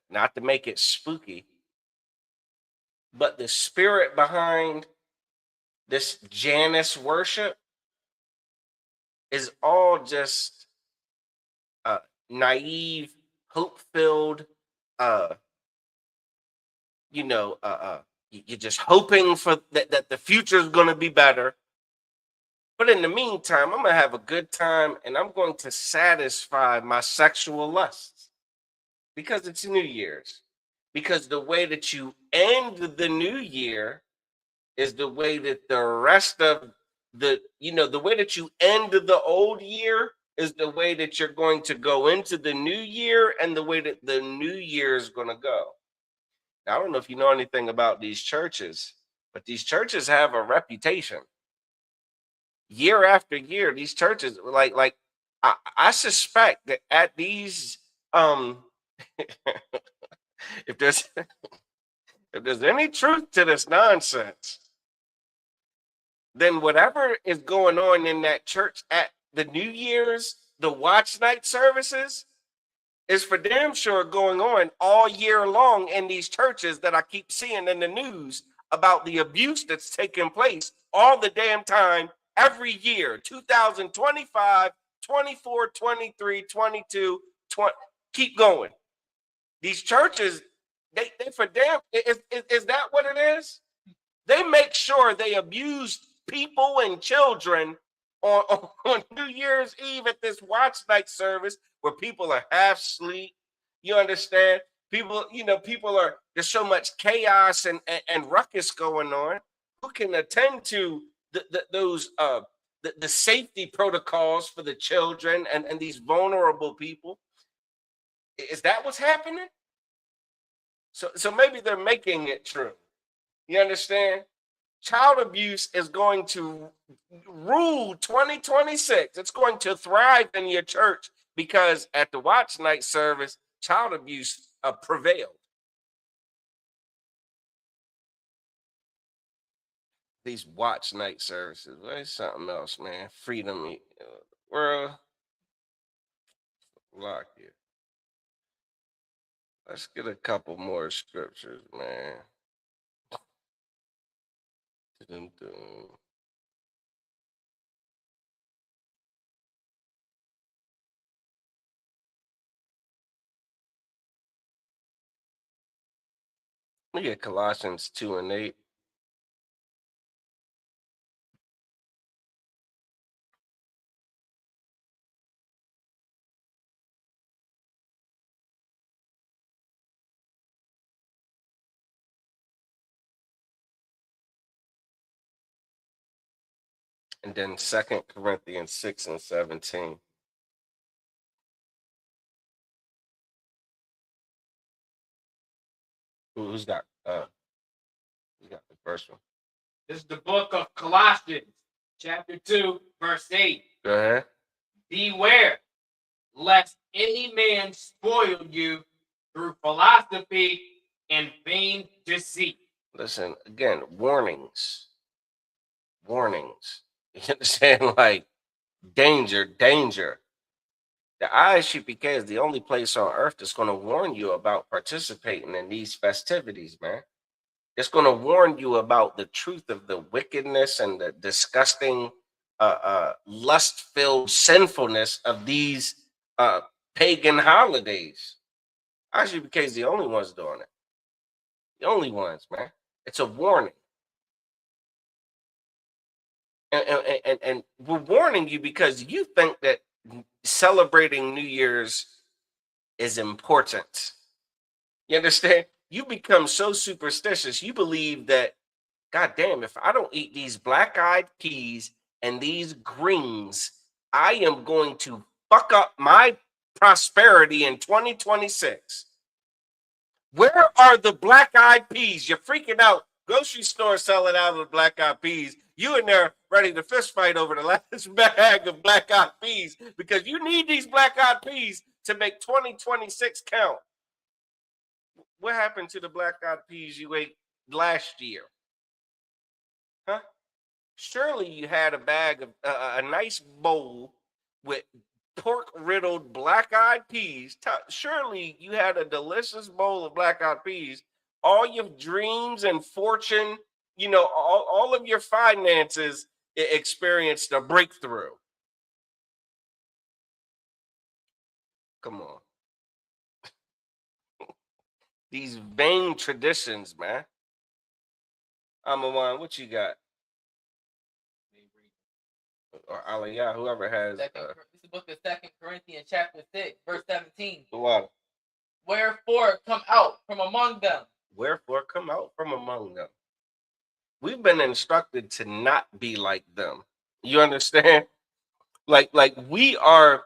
Not to make it spooky, but the spirit behind this Janus worship is all just naive, hope-filled, you're just hoping for that the future is going to be better. But in the meantime, I'm going to have a good time and I'm going to satisfy my sexual lusts because it's New Year's. Because the way that you end the new year is the way that the rest of the way that you end the old year is the way that you're going to go into the new year and the way that the new year is going to go. Now, I don't know if you know anything about these churches, but these churches have a reputation. Year after year, these churches, like I suspect that at these if there's any truth to this nonsense, then whatever is going on in that church at the New Year's, the watch night services, is for damn sure going on all year long in these churches that I keep seeing in the news about the abuse that's taking place all the damn time, every year. 2025, 24, 23, 22, 20, keep going. These churches, they for damn, is that what it is? They make sure they abuse people and children on New Year's Eve at this watch night service where people are half asleep. You understand? People are, there's so much chaos and ruckus going on. Who can attend to those safety protocols for the children and these vulnerable people? Is that what's happening? So maybe they're making it true. You understand? Child abuse is going to rule 2026. It's going to thrive in your church because at the watch night service, child abuse prevailed. These watch night services, where's something else, man? Freedom, world, lock it. Let's get a couple more scriptures, man. Dun-dun-dun. Look at Colossians 2 and 8. And then 2 Corinthians 6 and 17. Who's got the first one? This is the book of Colossians, chapter 2, verse 8. Go ahead. Beware, lest any man spoil you through philosophy and vain deceit. Listen, again, warnings. Warnings. You understand? Like, danger, danger. The ISUPK is the only place on earth that's going to warn you about participating in these festivities, man. It's going to warn you about the truth of the wickedness and the disgusting, lust-filled sinfulness of these pagan holidays. ISUPK is the only ones doing it. The only ones, man. It's a warning. And we're warning you because you think that celebrating New Year's is important. You understand? You become so superstitious. You believe that, God damn, if I don't eat these black-eyed peas and these greens, I am going to fuck up my prosperity in 2026. Where are the black-eyed peas? You're freaking out. Grocery store selling out of the black-eyed peas. You in there ready to fist fight over the last bag of black-eyed peas because you need these black-eyed peas to make 2026 count. What happened to the black-eyed peas you ate last year? Huh? Surely you had a bag of a nice bowl with pork-riddled black-eyed peas. Surely you had a delicious bowl of black-eyed peas. All your dreams and fortune, you know, all of your finances experienced a breakthrough. Come on. These vain traditions, man. Amawan, what you got? Or Aliyah, whoever has. This is the book of 2 Corinthians chapter 6, verse 17. What? Wherefore come out from among them. Wherefore come out from among them. We've been instructed to not be like them. You understand? Like we are,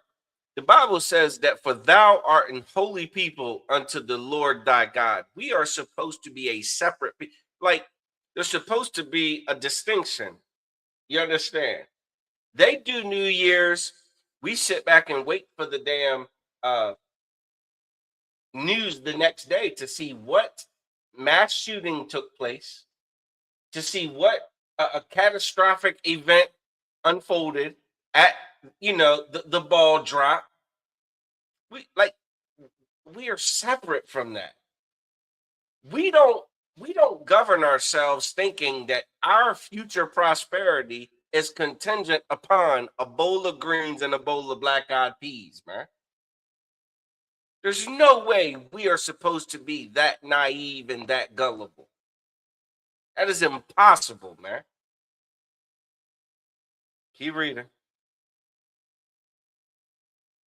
the Bible says that for thou art an holy people unto the Lord thy God. We are supposed to be a separate, like there's supposed to be a distinction. You understand? They do New Year's. We sit back and wait for the damn news the next day to see what mass shooting took place, to see what a catastrophic event unfolded at, you know, the ball drop. We are separate from that. We don't govern ourselves thinking that our future prosperity is contingent upon a bowl of greens and a bowl of black-eyed peas, man. There's no way we are supposed to be that naive and that gullible. That is impossible, man. Keep reading.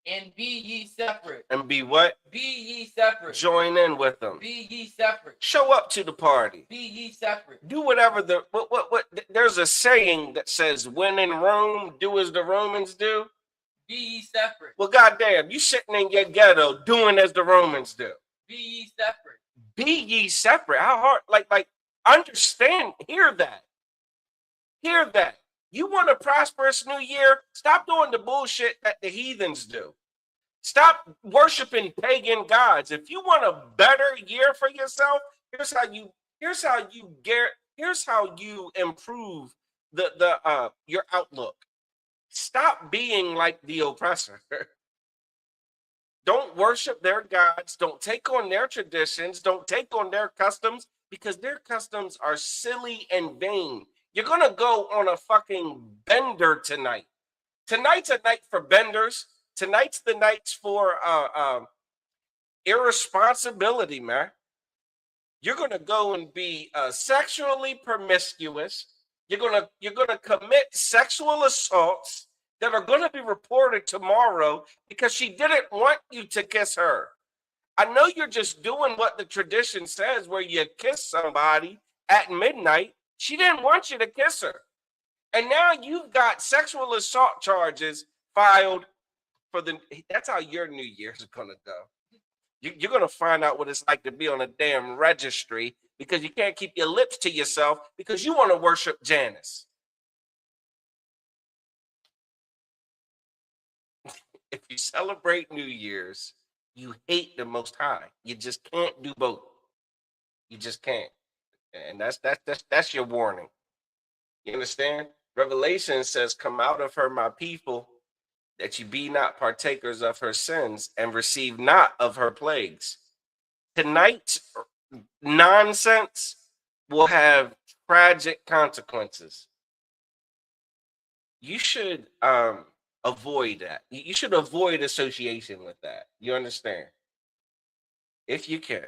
And be ye separate. And be what? Be ye separate. Join in with them. Be ye separate. Show up to the party. Be ye separate. Do whatever what there's a saying that says, when in Rome, do as the Romans do. Be ye separate. Well, goddamn, you sitting in your ghetto doing as the Romans do. Be ye separate. Be ye separate. How hard? Like, understand, hear that. Hear that. You want a prosperous new year? Stop doing the bullshit that the heathens do. Stop worshiping pagan gods. If you want a better year for yourself, here's how you improve your outlook. Stop being like the oppressor. Don't worship their gods. Don't take on their traditions. Don't take on their customs, because their customs are silly and vain. You're going to go on a fucking bender tonight. Tonight's a night for benders. Tonight's the nights for irresponsibility, man. You're going to go and be sexually promiscuous. You're gonna commit sexual assaults that are going to be reported tomorrow because she didn't want you to kiss her. I know you're just doing what the tradition says, where you kiss somebody at midnight. She didn't want you to kiss her. And now you've got sexual assault charges filed for that's how your New Year's is going to go. You're going to find out what it's like to be on a damn registry because you can't keep your lips to yourself because you want to worship Janus. If you celebrate New Year's, you hate the Most High. You just can't do both. You just can't. And that's your warning. You understand? Revelation says, "Come out of her, my people, that you be not partakers of her sins and receive not of her plagues." Tonight's nonsense will have tragic consequences. You should avoid that. You should avoid association with that. You understand? If you can.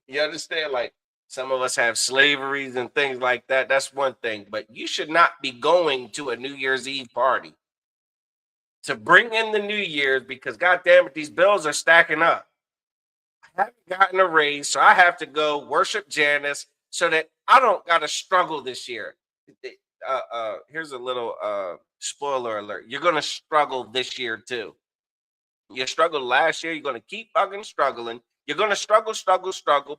You understand? Like, some of us have slaveries and things like that. That's one thing. But you should not be going to a New Year's Eve party to bring in the New Year's because, God damn it, these bills are stacking up. I haven't gotten a raise, so I have to go worship Janus so that I don't got to struggle this year. Here's a little spoiler alert. You're going to struggle this year too. You struggled last year. You're going to keep fucking struggling. You're going to struggle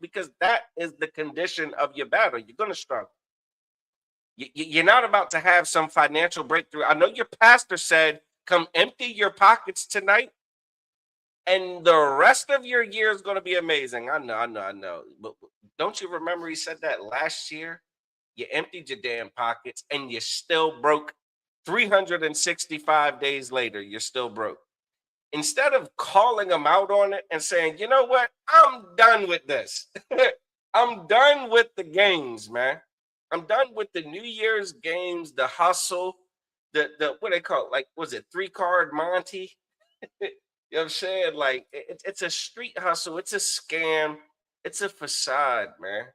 because that is the condition of your battle. You're going to struggle. You're not about to have some financial breakthrough. I know your pastor said, "Come empty your pockets tonight, and the rest of your year is going to be amazing." I know. But don't you remember he said that last year? You emptied your damn pockets, and you still broke. 365 days later, you're still broke. Instead of calling them out on it and saying, "You know what? I'm done with this. I'm done with the games, man. I'm done with the New Year's games, the hustle, the what they call it, like, was it 3-card Monty?" You know what I'm saying? Like, it's a street hustle. It's a scam. It's a facade, man.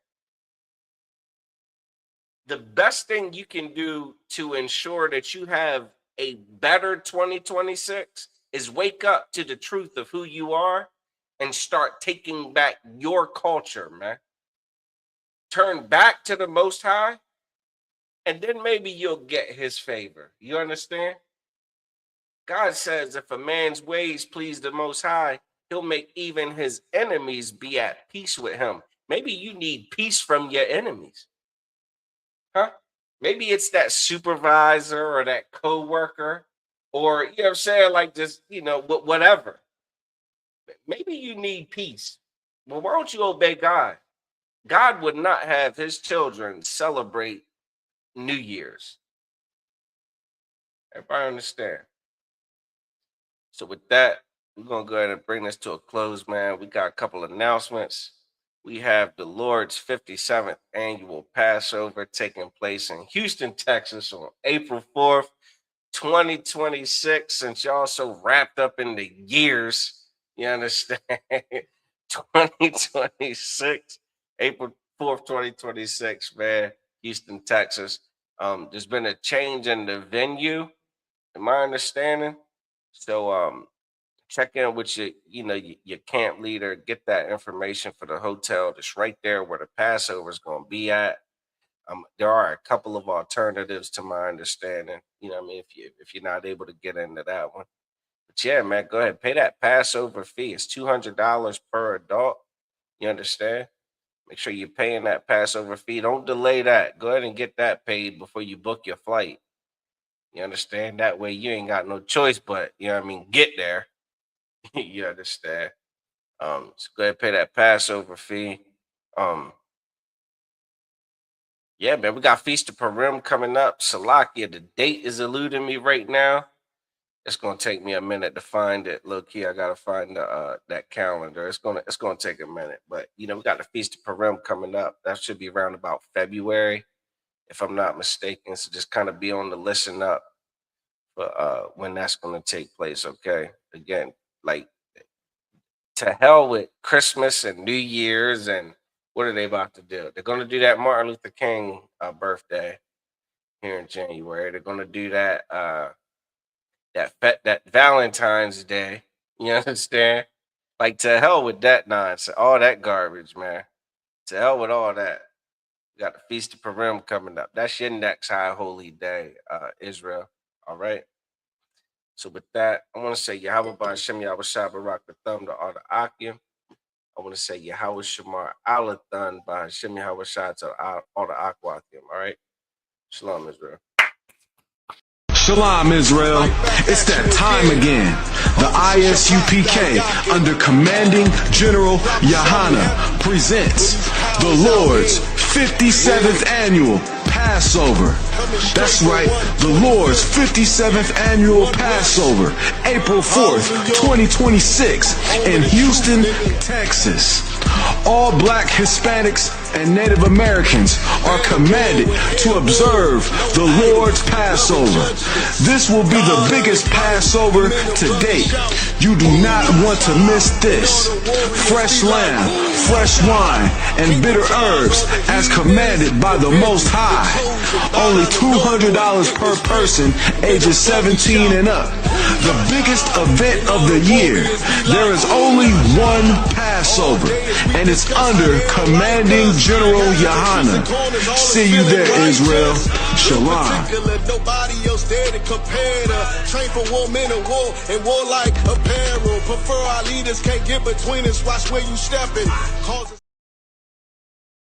The best thing you can do to ensure that you have a better 2026 is wake up to the truth of who you are and start taking back your culture, man. Turn back to the Most High, and then maybe you'll get his favor. You understand? God says if a man's ways please the Most High, he'll make even his enemies be at peace with him. Maybe you need peace from your enemies. Huh? Maybe it's that supervisor or that coworker, or, you know what I'm saying, like, just, whatever. Maybe you need peace. Well, why don't you obey God? God would not have his children celebrate New Year's. Everybody understand? So with that, we're going to go ahead and bring this to a close, man. We got a couple of announcements. We have the Lord's 57th annual Passover taking place in Houston, Texas on April 4th, 2026. Since y'all so wrapped up in the years, you understand? 2026, April 4th, 2026, man, Houston, Texas. There's been a change in the venue, in my understanding. So check in with your camp leader, get that information for the hotel that's right there where the Passover is going to be at. There are a couple of alternatives to my understanding. You know what I mean? If you're not able to get into that one. But yeah, man, go ahead. Pay that Passover fee. It's $200 per adult. You understand? Make sure you're paying that Passover fee. Don't delay that. Go ahead and get that paid before you book your flight. You understand? That way you ain't got no choice but, you know what I mean, get there. You understand? So go ahead and pay that Passover fee. Yeah, man, we got Feast of Purim coming up. Salakia, the date is eluding me right now. It's gonna take me a minute to find it. Look here, I gotta find that calendar. It's gonna take a minute, but you know, we got the Feast of Purim coming up. That should be around about February, if I'm not mistaken. So just kind of be on the listen up for when that's gonna take place. Okay, again, like to hell with Christmas and New Year's and what are they about to do? They're gonna do that Martin Luther King birthday here in January. They're gonna do that. That Valentine's Day, you understand? Like to hell with that nonsense, all that garbage, man. To hell with all that. We got the Feast of Purim coming up. That's your next high holy day, Israel. All right. So with that, I want to say Yahweh Ba'Shem Yahweh Shabbarak the thumb to all the Akim. I want to say Yahweh Shamar Alathan Ba'Shem Yahweh Shah to all the Akwathim. All right. Shalom, Israel. Shalom, Israel. It's that time again. The ISUPK, under Commanding General Yahana, presents the Lord's 57th Annual Passover. That's right, the Lord's 57th Annual Passover, April 4th, 2026, in Houston, Texas. All Black, Hispanics, and Native Americans are commanded to observe the Lord's Passover. This will be the biggest Passover to date. You do not want to miss this. Fresh lamb, fresh wine, and bitter herbs as commanded by the Most High. Only $200 per person ages 17 and up. The biggest event of the year. There is only one Passover, and it's under Commanding General Yahana. See you there, Israel. Shalom. Nobody else there to compare to. Train for war, men of war, and war like apparel. Prefer our leaders, can't get between us. Watch where you stepping.